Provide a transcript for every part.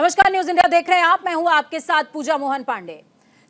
नमस्कार, news India देख रहे हैं आप। मैं हूं आपके साथ पूजा मोहन पांडे।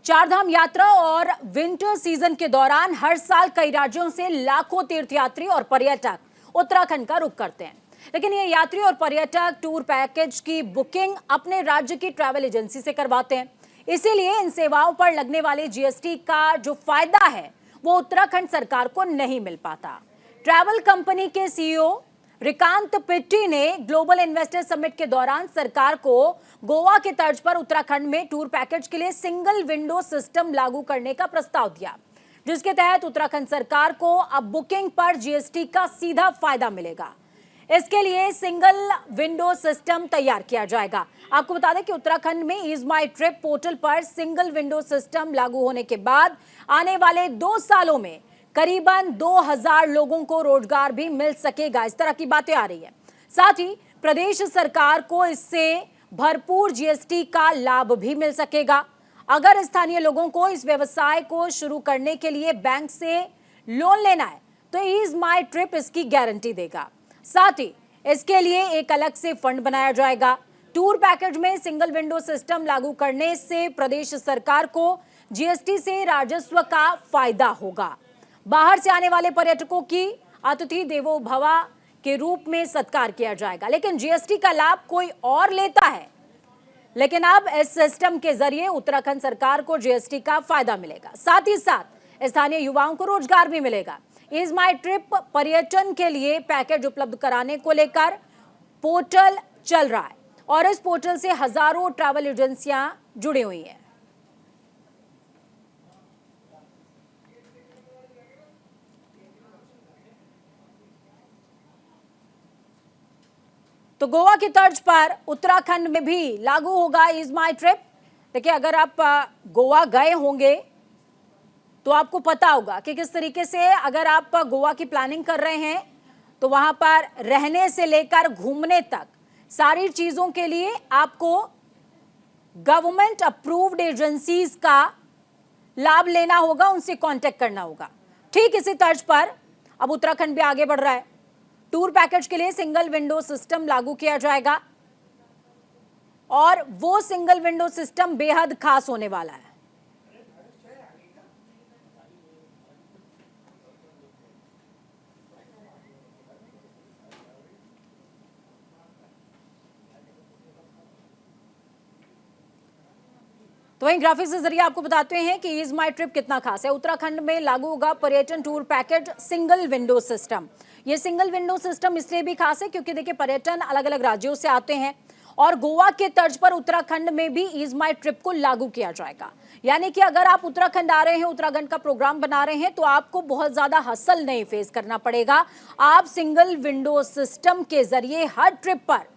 चारधाम यात्रा और विंटर सीजन के दौरान हर साल कई राज्यों से लाखों तीर्थयात्री और पर्यटक उत्तराखंड का रुख करते हैं, लेकिन ये यात्री और पर्यटक टूर पैकेज की बुकिंग अपने राज्य की ट्रैवल एजेंसी से करवाते हैं। इसीलिए इन सेवाओं पर लगने वाले जीएसटी का जो फायदा है वो उत्तराखंड सरकार को नहीं मिल पाता। ट्रैवल कंपनी के सीईओ रिकांत पिट्टी ने ग्लोबल इन्वेस्टर समिट के दौरान सरकार को गोवा के तर्ज पर उत्तराखंड में टूर पैकेज के लिए सिंगल विंडो सिस्टम लागू करने का प्रस्ताव दिया, जिसके तहत उत्तराखंड सरकार को अब बुकिंग पर जीएसटी का सीधा फायदा मिलेगा। इसके लिए सिंगल विंडो सिस्टम तैयार किया जाएगा। आपको बता दें कि उत्तराखंड में ईज माई ट्रिप पोर्टल पर सिंगल विंडो सिस्टम लागू होने के बाद आने वाले 2 सालों में करीबन 2000 लोगों को रोजगार भी मिल सकेगा, इस तरह की बातें आ रही है। साथ ही प्रदेश सरकार को इससे भरपूर जीएसटी का लाभ भी मिल सकेगा। अगर स्थानीय लोगों को इस व्यवसाय को शुरू करने के लिए बैंक से लोन लेना है तो ईज माई ट्रिप इसकी गारंटी देगा। साथ ही इसके लिए एक अलग से फंड बनाया जाएगा। टूर पैकेज में सिंगल विंडो सिस्टम लागू करने से प्रदेश सरकार को जीएसटी से राजस्व का फायदा होगा। बाहर से आने वाले पर्यटकों की अतिथि देवो भव के रूप में सत्कार किया जाएगा, लेकिन जीएसटी का लाभ कोई और लेता है। लेकिन अब इस सिस्टम के जरिए उत्तराखंड सरकार को जीएसटी का फायदा मिलेगा, साथ ही साथ स्थानीय युवाओं को रोजगार भी मिलेगा। ईज माई ट्रिप पर्यटन के लिए पैकेज उपलब्ध कराने को लेकर पोर्टल चल रहा है और इस पोर्टल से हजारों ट्रैवल एजेंसियां जुड़ी हुई हैं। तो गोवा की तर्ज पर उत्तराखंड में भी लागू होगा ईज माई ट्रिप। देखिए, अगर आप गोवा गए होंगे तो आपको पता होगा कि किस तरीके से अगर आप गोवा की प्लानिंग कर रहे हैं तो वहां पर रहने से लेकर घूमने तक सारी चीजों के लिए आपको गवर्नमेंट अप्रूव्ड एजेंसीज का लाभ लेना होगा, उनसे कांटेक्ट करना होगा। ठीक इसी तर्ज पर अब उत्तराखंड भी आगे बढ़ रहा है। टूर पैकेज के लिए सिंगल विंडो सिस्टम लागू किया जाएगा और वो सिंगल विंडो सिस्टम बेहद खास होने वाला है। तो वहीं ग्राफिक्स के जरिए आपको बताते हैं कि ईज माई ट्रिप कितना खास है। उत्तराखंड में लागू होगा पर्यटन tour package single window system. ये सिंगल विंडो सिस्टम इसलिए भी खास है क्योंकि देखिए, पर्यटन अलग अलग राज्यों से आते हैं और गोवा के तर्ज पर उत्तराखंड में भी ईज माई ट्रिप को लागू किया जाएगा। यानी कि अगर आप उत्तराखंड आ रहे हैं, उत्तराखंड का प्रोग्राम बना रहे हैं, तो आपको बहुत ज्यादा हसल नहीं फेस करना पड़ेगा। आप सिंगल विंडो सिस्टम के जरिए हर ट्रिप पर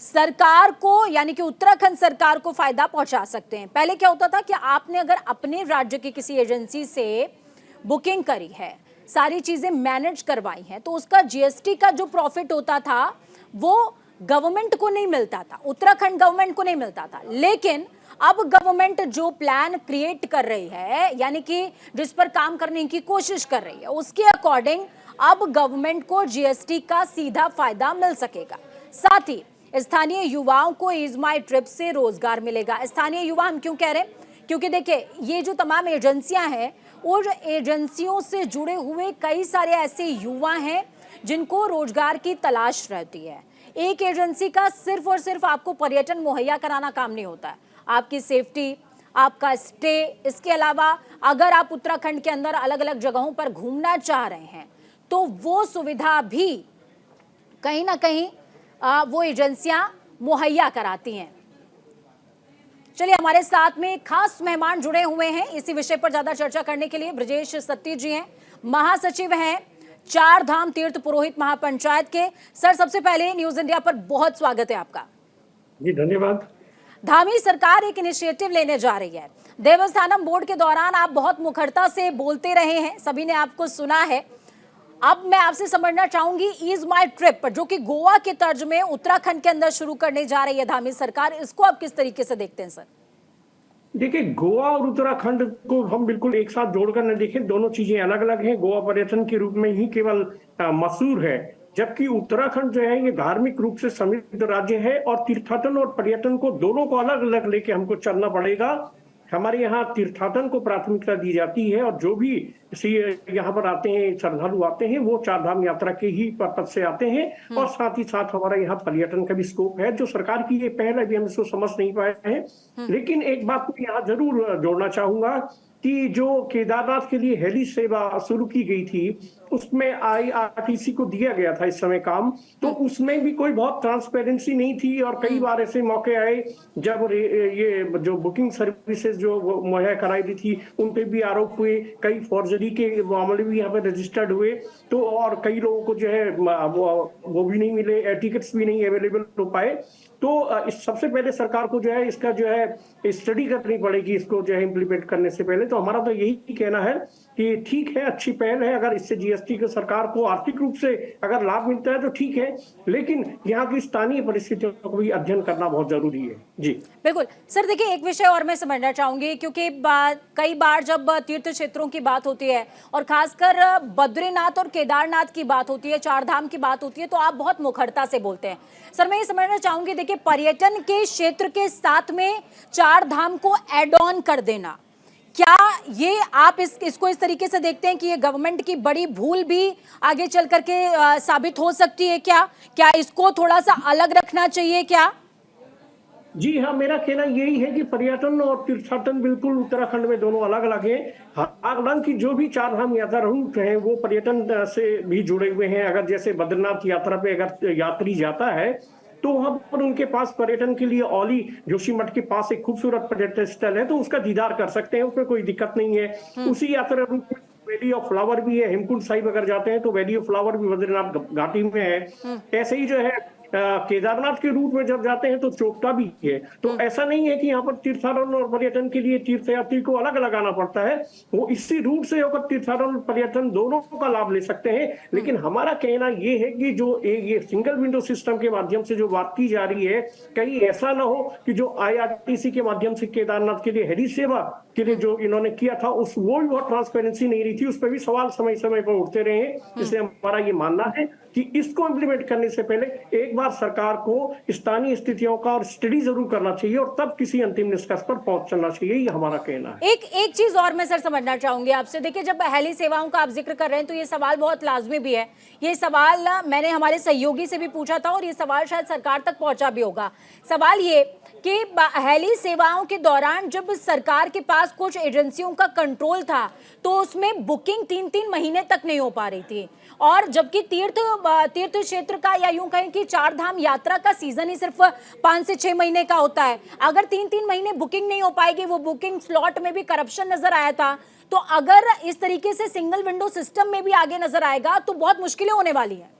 सरकार को, यानी कि उत्तराखंड सरकार को फायदा पहुंचा सकते हैं। पहले क्या होता था कि आपने अगर अपने राज्य की किसी एजेंसी से बुकिंग करी है, सारी चीजें मैनेज करवाई हैं, तो उसका जीएसटी का जो प्रॉफिट होता था वो गवर्नमेंट को नहीं मिलता था, उत्तराखंड गवर्नमेंट को नहीं मिलता था। लेकिन अब गवर्नमेंट जो प्लान क्रिएट कर रही है, यानी कि जिस पर काम करने की कोशिश कर रही है, उसके अकॉर्डिंग अब गवर्नमेंट को जीएसटी का सीधा फायदा मिल सकेगा। साथ ही स्थानीय युवाओं को ईज माई ट्रिप से रोजगार मिलेगा। स्थानीय युवा हम क्यों कह रहे हैं? क्योंकि देखिए, ये जो तमाम एजेंसियां हैं, उन एजेंसियों से जुड़े हुए कई सारे ऐसे युवा हैं जिनको रोजगार की तलाश रहती है। एक एजेंसी का सिर्फ और सिर्फ आपको पर्यटन मुहैया कराना काम नहीं होता है, आपकी सेफ्टी, आपका स्टे, इसके अलावा अगर आप उत्तराखंड के अंदर अलग अलग जगहों पर घूमना चाह रहे हैं तो वो सुविधा भी कहीं ना कहीं वो एजेंसियां मुहैया कराती हैं। चलिए, हमारे साथ में खास मेहमान जुड़े हुए हैं इसी विषय पर ज्यादा चर्चा करने के लिए। ब्रजेश सत्ती जी हैं, महासचिव हैं चारधाम तीर्थ पुरोहित महापंचायत के। सर, सबसे पहले न्यूज इंडिया पर बहुत स्वागत है आपका। जी धन्यवाद। धामी सरकार एक इनिशिएटिव लेने जा रही है। देवस्थानम बोर्ड के दौरान आप बहुत मुखरता से बोलते रहे हैं, सभी ने आपको सुना है। अब मैं आपसे समझना चाहूंगी, ईज माई ट्रिप जो कि गोवा के तर्ज में उत्तराखंड के अंदर शुरू करने जा रही है धामी सरकार, इसको आप किस तरीके से देखते हैं सर? देखिए, गोवा और उत्तराखंड को हम बिल्कुल एक साथ जोड़कर न देखें, दोनों चीजें अलग अलग हैं। गोवा पर्यटन के रूप में ही केवल मशहूर है जबकि उत्तराखंड जो है ये धार्मिक रूप से समृद्ध राज्य है और तीर्थाटन और पर्यटन को दोनों को अलग अलग लेके हमको चलना पड़ेगा। हमारे यहाँ तीर्थाटन को प्राथमिकता दी जाती है और जो भी यहाँ पर आते हैं, श्रद्धालु आते हैं, वो चार धाम यात्रा के ही पर्पज से आते हैं। और साथ ही साथ हमारा यहाँ पर्यटन का भी स्कोप है। जो सरकार की ये पहल है, अभी हम इसको समझ नहीं पाए हैं। लेकिन एक बात को यहाँ जरूर जोड़ना चाहूंगा कि जो केदारनाथ के लिए हेली सेवा शुरू की गई थी, उसमें IRCTC को दिया गया था इस समय काम, तो उसमें भी कोई बहुत ट्रांसपेरेंसी नहीं थी। और कई बार ऐसे मौके आए जब ये जो बुकिंग सर्विसेज जो मुहैया कराई दी थी, उन पे भी आरोप हुए, कई फॉर्जरी के मामले भी यहाँ पे रजिस्टर्ड हुए। तो और कई लोगों को जो है वो भी नहीं मिले, टिकट्स भी नहीं अवेलेबल हो पाए। तो सबसे पहले सरकार को जो है इसका जो है स्टडी करनी पड़ेगी, इसको जो है इम्प्लीमेंट करने से पहले। तो हमारा तो यही कहना है कि ठीक है, अच्छी पहल है, अगर इससे GST की सरकार को आर्थिक रूप से अगर लाभ मिलता है तो ठीक है, लेकिन यहाँ की स्थानीय परिस्थितियों को भी अध्ययन करना बहुत जरूरी है। जी बिल्कुल सर, देखिए एक विषय और मैं समझना चाहूंगी, क्योंकि कई बार जब तीर्थ क्षेत्रों की बात होती है और खासकर बद्रीनाथ और केदारनाथ की बात होती है, चार धाम की बात होती है, तो आप बहुत मुखरता से बोलते हैं। सर मैं ये समझना चाहूंगी, देखिए पर्यटन के क्षेत्र के साथ में चार धाम को एड ऑन कर देना, क्या ये आप इसको इस तरीके से देखते हैं कि ये गवर्नमेंट की बड़ी भूल भी आगे चल करके साबित हो सकती है? क्या इसको थोड़ा सा अलग रखना चाहिए क्या? जी हाँ, मेरा कहना यही है कि पर्यटन और तीर्थाटन बिल्कुल उत्तराखंड में दोनों अलग अलग हैं। हालांकि जो भी चार धाम यात्रा रूट हैं वो पर्यटन से भी जुड़े हुए हैं। अगर जैसे बद्रीनाथ यात्रा पे अगर यात्री जाता है तो वहां पर उनके पास पर्यटन के लिए औली जोशीमठ के पास एक खूबसूरत पर्यटन स्थल है, तो उसका दीदार कर सकते हैं, उसमें कोई दिक्कत नहीं है। उसी यात्रा रूट में वैली ऑफ फ्लावर भी है। हेमकुंड साहिब अगर जाते हैं तो वैली ऑफ फ्लावर भी बद्रीनाथ घाटी में है। ऐसे ही जो है केदारनाथ के रूट में जब जाते हैं तो चोपटा भी है। तो ऐसा नहीं है कि यहाँ पर तीर्थाटन और पर्यटन के लिए तीर्थयात्री को अलग अलग आना पड़ता है, वो इसी रूट से होकर तीर्थाटन और पर्यटन दोनों का लाभ ले सकते हैं। लेकिन हमारा कहना ये है कि जो ये सिंगल विंडो सिस्टम के माध्यम से जो बात की जा रही है, कहीं ऐसा ना हो कि जो IRCTC के माध्यम से केदारनाथ के लिए हेली सेवा के लिए जो इन्होंने किया था, वो भी बहुत ट्रांसपेरेंसी नहीं रही थी, उस पर भी सवाल समय समय पर उठते रहे हैं। इसलिए हमारा ये मानना है कि इसको इम्प्लीमेंट करने से पहले एक बार सरकार को स्थानीय स्थितियों का और स्टडी जरूर करना चाहिए और तब किसी अंतिम निष्कर्ष पर पहुंचना चाहिए, ये हमारा कहना है। एक चीज और मैं सर समझना चाहूंगी आपसे। देखिए जब हेली सेवाओं का आप जिक्र कर रहे हैं तो ये सवाल बहुत लाजमी भी है। ये सवाल मैंने हमारे सहयोगी से भी पूछा था और ये सवाल शायद सरकार तक पहुंचा भी होगा। सवाल ये कि हेली सेवाओं के दौरान जब सरकार के पास कुछ एजेंसियों का कंट्रोल था तो उसमें बुकिंग 3-3 महीने तक नहीं हो पा रही थी, और जबकि तीर्थ क्षेत्र का या यूं कहें कि चार धाम यात्रा का सीजन ही सिर्फ 5 से 6 महीने का होता है। अगर 3-3 महीने बुकिंग नहीं हो पाएगी, वो बुकिंग स्लॉट में भी करप्शन नजर आया था, तो अगर इस तरीके से सिंगल विंडो सिस्टम में भी आगे नजर आएगा तो बहुत मुश्किलें होने वाली हैं।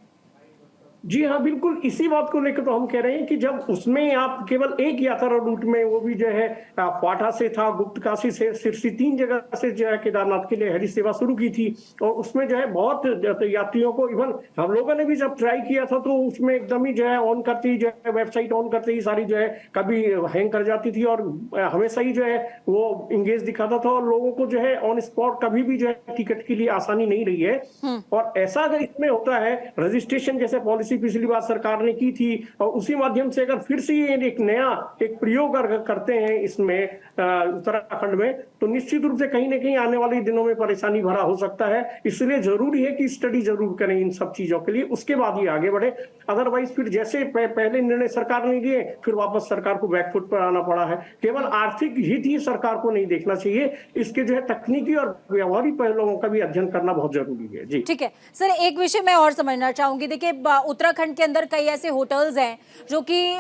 जी हाँ, बिल्कुल इसी बात को लेकर तो हम कह रहे हैं कि जब उसमें आप केवल एक यात्रा रूट में, वो भी जो है क्वाटा से था, गुप्तकाशी से, सिरसी, 3 जगह से जो है केदारनाथ के लिए हेली सेवा शुरू की थी। और उसमें जो है बहुत यात्रियों को, इवन हम लोगों ने भी जब ट्राई किया था तो उसमें एकदम ही जो है ऑन करते ही, जो है वेबसाइट ऑन करते ही सारी जो है कभी हैंग कर जाती थी और हमेशा ही जो है वो इंगेज दिखाता था और लोगों को जो है ऑन स्पॉट कभी भी जो है टिकट के लिए आसानी नहीं रही है। और ऐसा अगर इसमें होता है, रजिस्ट्रेशन जैसे पॉलिसी पिछली बार सरकार ने की थी और उसी माध्यम से अगर फिर से एक नया प्रयोग करते हैं इसमें उत्तराखंड में, तो निश्चित रूप से कहीं ना कहीं आने वाले दिनों में परेशानी भरा हो सकता है। इसलिए जरूरी है कि स्टडी जरूर करें इन सब चीजों के लिए, उसके बाद ही आगे बढ़े। अदरवाइज फिर जैसे पहले निर्णय सरकार ने लिए, फिर वापस सरकार को बैकफुट पर आना पड़ा है। केवल आर्थिक हित ही सरकार को नहीं देखना चाहिए, इसके जो है तकनीकी और व्यवहारिक पहलुओं का भी अध्ययन करना बहुत जरूरी है। जी ठीक है सर, एक विषय मैं और समझना चाहूंगी। देखिए उत्तराखंड के अंदर कई ऐसे होटल्स हैं जो कि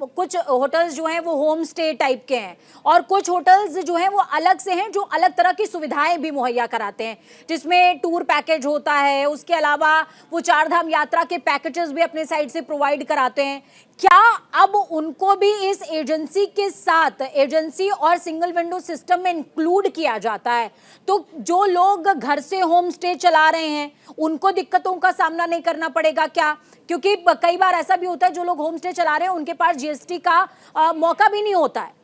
कुछ होटल्स जो हैं वो होम स्टे टाइप के हैं और कुछ होटल्स जो हैं वो अलग से हैं, जो अलग तरह की सुविधाएं भी मुहैया कराते हैं, जिसमें टूर पैकेज होता है। उसके अलावा वो चार धाम यात्रा के पैकेजेस भी अपने साइड से प्रोवाइड कराते हैं। क्या अब उनको भी इस एजेंसी के साथ, एजेंसी और सिंगल विंडो सिस्टम में इंक्लूड किया जाता है, तो जो लोग घर से होम स्टे चला रहे हैं उनको दिक्कतों का सामना नहीं करना पड़ेगा क्या? क्योंकि कई बार ऐसा भी होता है जो लोग होम स्टे चला रहे हैं उनके पास GST का मौका भी नहीं होता है।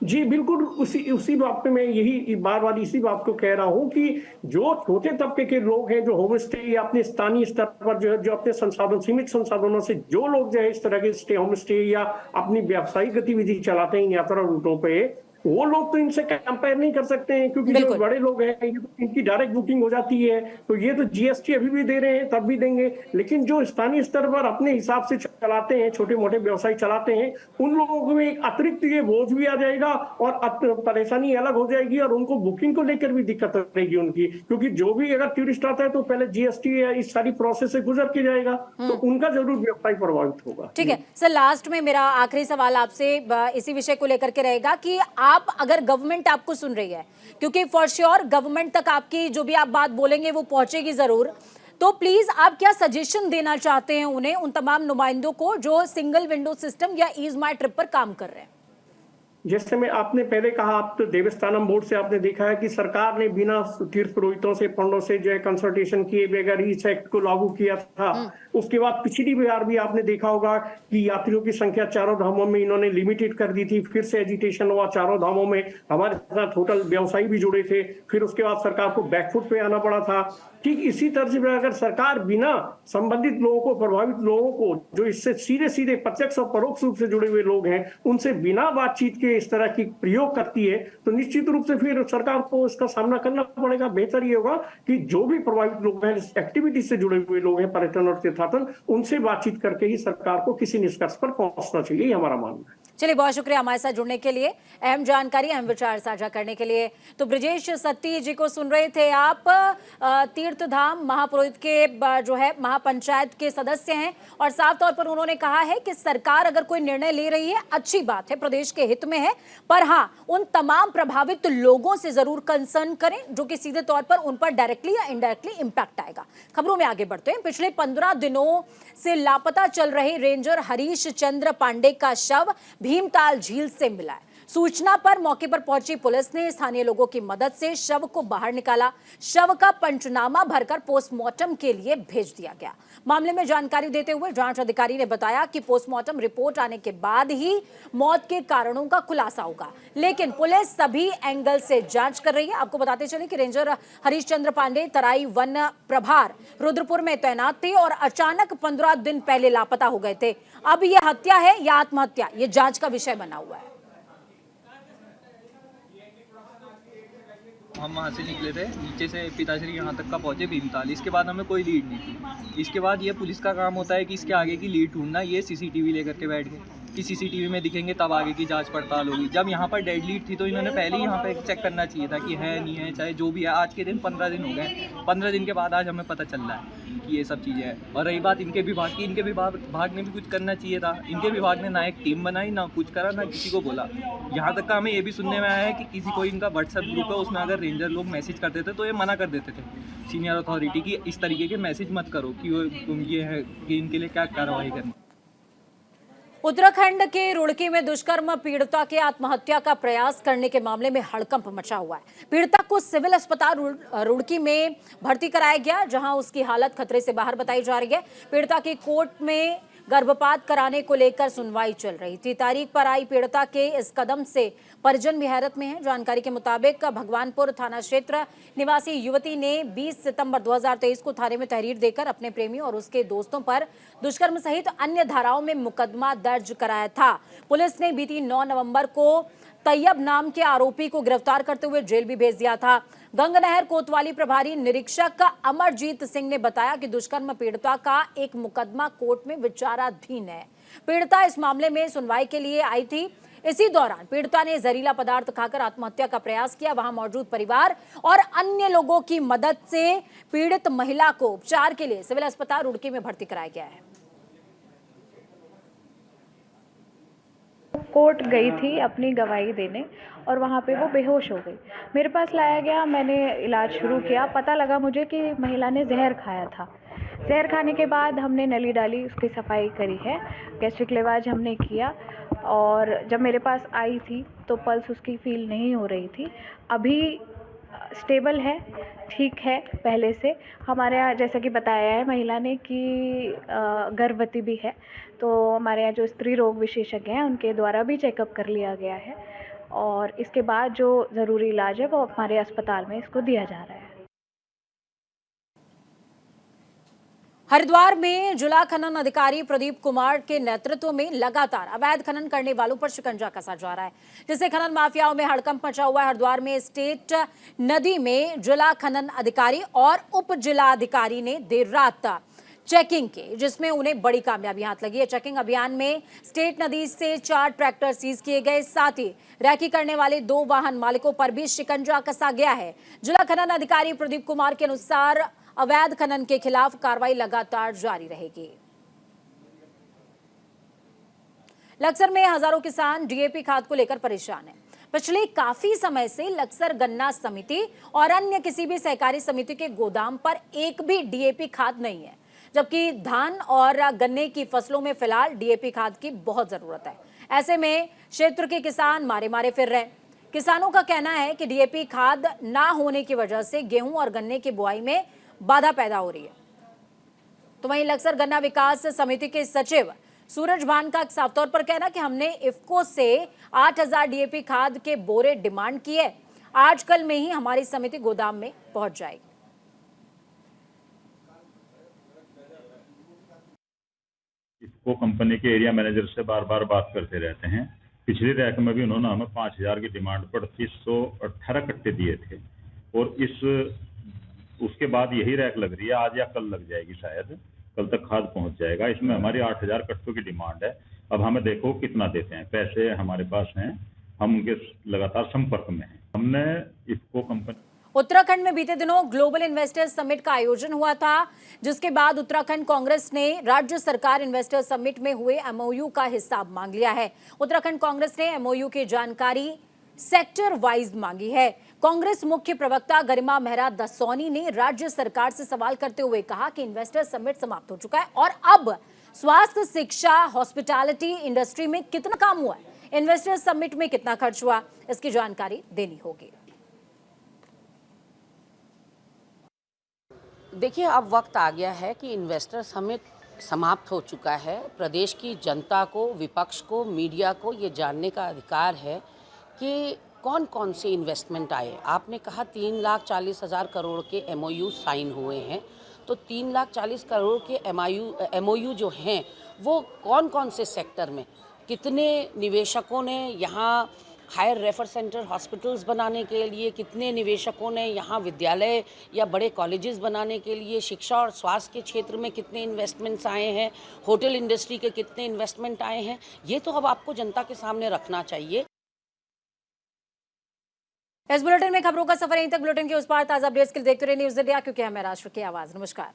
जी, बिल्कुल उसी उसी बात पे मैं यही बार-बार इसी बात को कह रहा हूँ कि जो छोटे तबके के लोग हैं, जो होम स्टे या अपने स्थानीय स्तर पर जो है, जो अपने संसाधन सीमित संसाधनों से जो लोग जो है इस तरह के होम स्टे या अपनी व्यावसायिक गतिविधि चलाते हैं इन यात्रा रूटों पे, वो लोग तो इनसे कंपेयर नहीं कर सकते हैं क्योंकि जो बिल्कुल। बड़े लोग हैं, ये तो इनकी डायरेक्ट बुकिंग हो जाती है, तो ये तो जीएसटी अभी भी दे रहे हैं, तब भी देंगे। लेकिन जो स्थानीय स्तर पर अपने हिसाब से चलाते हैं, छोटे-मोटे व्यवसाय चलाते हैं, उन लोगों को एक अतिरिक्त ये बोझ भी आ जाएगा और परेशानी अलग हो जाएगी और उनको बुकिंग को लेकर भी दिक्कत रहेगी उनकी, क्योंकि जो भी अगर टूरिस्ट आता है तो पहले जीएसटी या इस सारी प्रोसेस से गुजर के जाएगा, तो उनका जरूर व्यवसाय प्रभावित होगा। ठीक है सर, लास्ट में मेरा आखिरी सवाल आपसे इसी विषय को लेकर के रहेगा कि आप अगर गवर्नमेंट आपको सुन रही है, क्योंकि फॉर श्योर गवर्नमेंट तक आपकी जो भी आप बात बोलेंगे वो पहुंचेगी जरूर, तो प्लीज आप क्या सजेशन देना चाहते हैं उन्हें, उन तमाम नुमाइंदों को जो सिंगल विंडो सिस्टम या ईज माई ट्रिप पर काम कर रहे हैं? जैसे मैं आपने पहले कहा, आप तो देवस्थानम बोर्ड से आपने देखा है कि सरकार ने बिना तीर्थ पुरोहितों से, पंडों से जो है कंसल्टेशन किए बगैर इस एक्ट को लागू किया था। उसके बाद पिछली बार भी आपने देखा होगा कि यात्रियों की संख्या चारों धामों में इन्होंने लिमिटेड कर दी थी, फिर से एजिटेशन हुआ चारों धामों में, हमारे साथ होटल व्यवसायी भी जुड़े थे, फिर उसके बाद सरकार को बैकफुट पे आना पड़ा था। ठीक इसी तर्ज पर अगर सरकार बिना संबंधित लोगों को, प्रभावित लोगों को, जो इससे सीधे सीधे प्रत्यक्ष और परोक्ष रूप से जुड़े हुए लोग हैं, उनसे बिना बातचीत के इस तरह की प्रयोग करती है, तो निश्चित रूप से फिर सरकार को इसका सामना करना पड़ेगा। बेहतर ये होगा कि जो भी प्रभावित लोग हैं, एक्टिविटी से जुड़े हुए लोग हैं, पर्यटन और तीर्थाटन, उनसे बातचीत करके ही सरकार को किसी निष्कर्ष पर पहुंचना चाहिए, ये हमारा मानना है। चलिए, बहुत शुक्रिया हमारे साथ जुड़ने के लिए, अहम जानकारी, अहम विचार साझा करने के लिए। तो ब्रजेश सत्ती जी को सुन रहे थे आप, तीर्थधाम महापुरोहित के जो है महापंचायत के सदस्य हैं, और साफ तौर पर उन्होंने कहा है कि सरकार अगर कोई निर्णय ले रही है, अच्छी बात है, प्रदेश के हित में है, पर हाँ, उन तमाम प्रभावित लोगों से जरूर कंसर्न करें जो कि सीधे तौर पर उन पर डायरेक्टली या इनडायरेक्टली इंपैक्ट आएगा। खबरों में आगे बढ़ते हैं। पिछले 15 दिनों से लापता चल रहे रेंजर हरीश चंद्र पांडे का शव भीमताल झील से मिला है। सूचना पर मौके पर पहुंची पुलिस ने स्थानीय लोगों की मदद से शव को बाहर निकाला। शव का पंचनामा भरकर पोस्टमार्टम के लिए भेज दिया गया। मामले में जानकारी देते हुए जांच अधिकारी ने बताया कि पोस्टमार्टम रिपोर्ट आने के बाद ही मौत के कारणों का खुलासा होगा, लेकिन पुलिस सभी एंगल से जांच कर रही है। आपको बताते चले कि रेंजर हरीश चंद्र पांडे तराई वन प्रभार रुद्रपुर में तैनात थे और अचानक 15 दिन पहले लापता हो गए थे। अब यह हत्या है या आत्महत्या, ये जांच का विषय बना हुआ है। हम वहाँ से निकले थे, नीचे से पिताश्री यहाँ तक का पहुँचे भीमताल। इसके बाद हमें कोई लीड नहीं थी। इसके बाद ये पुलिस का काम होता है कि इसके आगे की लीड ढूंढना। ये सीसीटीवी लेकर के बैठ गए कि सीसीटीवी में दिखेंगे तब आगे की जांच पड़ताल होगी। जब यहाँ पर डेड लीड थी तो इन्होंने पहले ही यहाँ पे चेक करना चाहिए था कि है नहीं है, चाहे जो भी है। आज के दिन 15 दिन हो गए, 15 दिन के बाद आज हमें पता चल रहा है कि ये सब चीज़ें हैं। और रही बात इनके विभाग की, इनके विभाग ने भी कुछ करना चाहिए था। इनके विभाग ने ना एक टीम बनाई, ना कुछ करा, ना किसी को बोला। यहाँ तक का हमें ये भी सुनने में आया है कि किसी कोई इनका व्हाट्सएप ग्रुप है, उसमें अगर रेंजर लोग मैसेज करते थे तो ये मना कर देते थे सीनियर अथॉरिटी की, इस तरीके के मैसेज मत करो कि ये है कि इनके लिए क्या कार्रवाई करनी। उत्तराखंड के रुड़की में दुष्कर्म पीड़िता के आत्महत्या का प्रयास करने के मामले में हड़कंप मचा हुआ है। पीड़िता को सिविल अस्पताल रुड़की में भर्ती कराया गया, जहां उसकी हालत खतरे से बाहर बताई जा रही है। पीड़िता की कोर्ट में गर्भपात कराने को लेकर सुनवाई चल रही थी। तारीख पर आई पीड़िता के इस कदम से परिजन भी हैरत में हैं। जानकारी के मुताबिक भगवानपुर थाना क्षेत्र निवासी युवती ने 20 सितंबर 2023 को थाने में तहरीर देकर अपने प्रेमी और उसके दोस्तों पर दुष्कर्म सहित अन्य धाराओं में मुकदमा दर्ज कराया था। पुलिस ने बीती 9 नवंबर को तैयब नाम के आरोपी को गिरफ्तार करते हुए जेल भी भेज दिया था। गंगनहर कोतवाली प्रभारी निरीक्षक अमरजीत सिंह ने बताया कि दुष्कर्म पीड़िता का एक मुकदमा कोर्ट में विचाराधीन है। पीड़िता इस मामले में सुनवाई के लिए आई थी। इसी दौरान पीड़िता ने जहरीला पदार्थ खाकर आत्महत्या का प्रयास किया। वहां मौजूद परिवार और अन्य लोगों की मदद से पीड़ित महिला को उपचार के लिए सिविल अस्पताल रुड़की में भर्ती कराया गया है। कोर्ट गई थी अपनी गवाही देने और वहाँ पे वो बेहोश हो गई। मेरे पास लाया गया, मैंने इलाज शुरू किया। पता लगा मुझे कि महिला ने जहर खाया था। जहर खाने के बाद हमने नली डाली, उसकी सफाई करी है, गैस्ट्रिक लेवाज हमने किया। और जब मेरे पास आई थी तो पल्स उसकी फील नहीं हो रही थी। अभी स्टेबल है, ठीक है पहले से। हमारे यहाँ जैसा कि बताया है महिला ने कि गर्भवती भी है, तो हमारे यहाँ जो स्त्री रोग विशेषज्ञ हैं उनके द्वारा भी चेकअप कर लिया गया है। और इसके बाद जो ज़रूरी इलाज है वो हमारे अस्पताल में इसको दिया जा रहा है। हरिद्वार में जिला खनन अधिकारी प्रदीप कुमार के नेतृत्व में लगातार अवैध खनन करने वालों पर शिकंजा कसा जा रहा है, जिससे खनन माफियाओं में हड़कंप मचा हुआ है। हरिद्वार में स्टेट नदी में जिला खनन अधिकारी और उप जिलाधिकारी ने देर रात चेकिंग की, जिसमें उन्हें बड़ी कामयाबी हाथ लगी है। चेकिंग अभियान में स्टेट नदी से 4 ट्रैक्टर सीज किए गए, साथ ही रैकी करने वाले 2 वाहन मालिकों पर भी शिकंजा कसा गया है। जिला खनन अधिकारी प्रदीप कुमार के अनुसार अवैध खनन के खिलाफ कार्रवाई लगातार जारी रहेगी। लक्सर में हजारों किसान डीएपी खाद को लेकर परेशान हैं। पिछले काफी समय से लक्सर गन्ना समिति और अन्य किसी भी सहकारी समिति के गोदाम पर एक भी डीएपी खाद नहीं है, जबकि धान और गन्ने की फसलों में फिलहाल डीएपी खाद की बहुत जरूरत है। ऐसे में क्षेत्र के किसान मारे मारे फिर रहे। किसानों का कहना है कि डीएपी खाद ना होने की वजह से गेहूं और गन्ने की बुआई में बाधा पैदा हो रही है। तो वहीं लक्सर गन्ना विकास समिति के सचिव सूरज भान का साफ तौर पर कहना कि हमने इफ्को से 8000 डीएपी खाद के बोरे डिमांड किए, आज कल में ही हमारी समिति गोदाम में पहुंच जाएगी। इफ्को कंपनी के एरिया मैनेजर से बार बार बात करते रहते हैं। पिछली रैक में भी उन्होंने हमें 5000 की डिमांड पर 318 कट्टे दिए थे, और उसके बाद यही रैक लग रही है, आज या कल लग जाएगी, शायद कल तक खाद पहुंच जाएगा। इसमें हमारी 8000 कट्टों की डिमांड है। अब हमें देखो कितना देते हैं, पैसे हमारे पास हैं, हम उनके लगातार संपर्क में हैं। हमने इफ्को कंपनी उत्तराखंड में बीते दिनों ग्लोबल इन्वेस्टर्स समिट का आयोजन हुआ था, जिसके बाद उत्तराखंड कांग्रेस ने राज्य सरकार इन्वेस्टर्स समिट में हुए एमओयू का हिसाब मांग लिया है। उत्तराखंड कांग्रेस ने एमओयू की जानकारी सेक्टर वाइज मांगी है। कांग्रेस मुख्य प्रवक्ता गरिमा मेहरा दसौनी ने राज्य सरकार से सवाल करते हुए कहा कि इन्वेस्टर्स समिट समाप्त हो चुका है और अब स्वास्थ्य, शिक्षा, हॉस्पिटैलिटी इंडस्ट्री में कितना काम हुआ है, इन्वेस्टर्स समिट में कितना खर्च हुआ, इसकी जानकारी देनी होगी। देखिए, अब वक्त आ गया है कि इन्वेस्टर समिट समाप्त हो चुका है। प्रदेश की जनता को, विपक्ष को, मीडिया को ये जानने का अधिकार है कि कौन कौन से इन्वेस्टमेंट आए। आपने कहा 3,40,000 करोड़ के एमओयू साइन हुए हैं, तो 3,40,000 करोड़ के एमओयू जो हैं वो कौन कौन से सेक्टर में, कितने निवेशकों ने यहाँ हायर रेफर सेंटर हॉस्पिटल्स बनाने के लिए, कितने निवेशकों ने यहाँ विद्यालय या बड़े कॉलेजेस बनाने के लिए, शिक्षा और स्वास्थ्य के क्षेत्र में कितने इन्वेस्टमेंट्स आए हैं, होटल इंडस्ट्री के कितने इन्वेस्टमेंट आए हैं, ये तो अब आपको जनता के सामने रखना चाहिए। इस बुलेटिन में खबरों का सफर यहीं तक। बुलेटिन के उस पार ताजा अपडेट्स के लिए देखते रहिए न्यूज़ इंडिया, क्योंकि हमें राष्ट्र की आवाज। नमस्कार।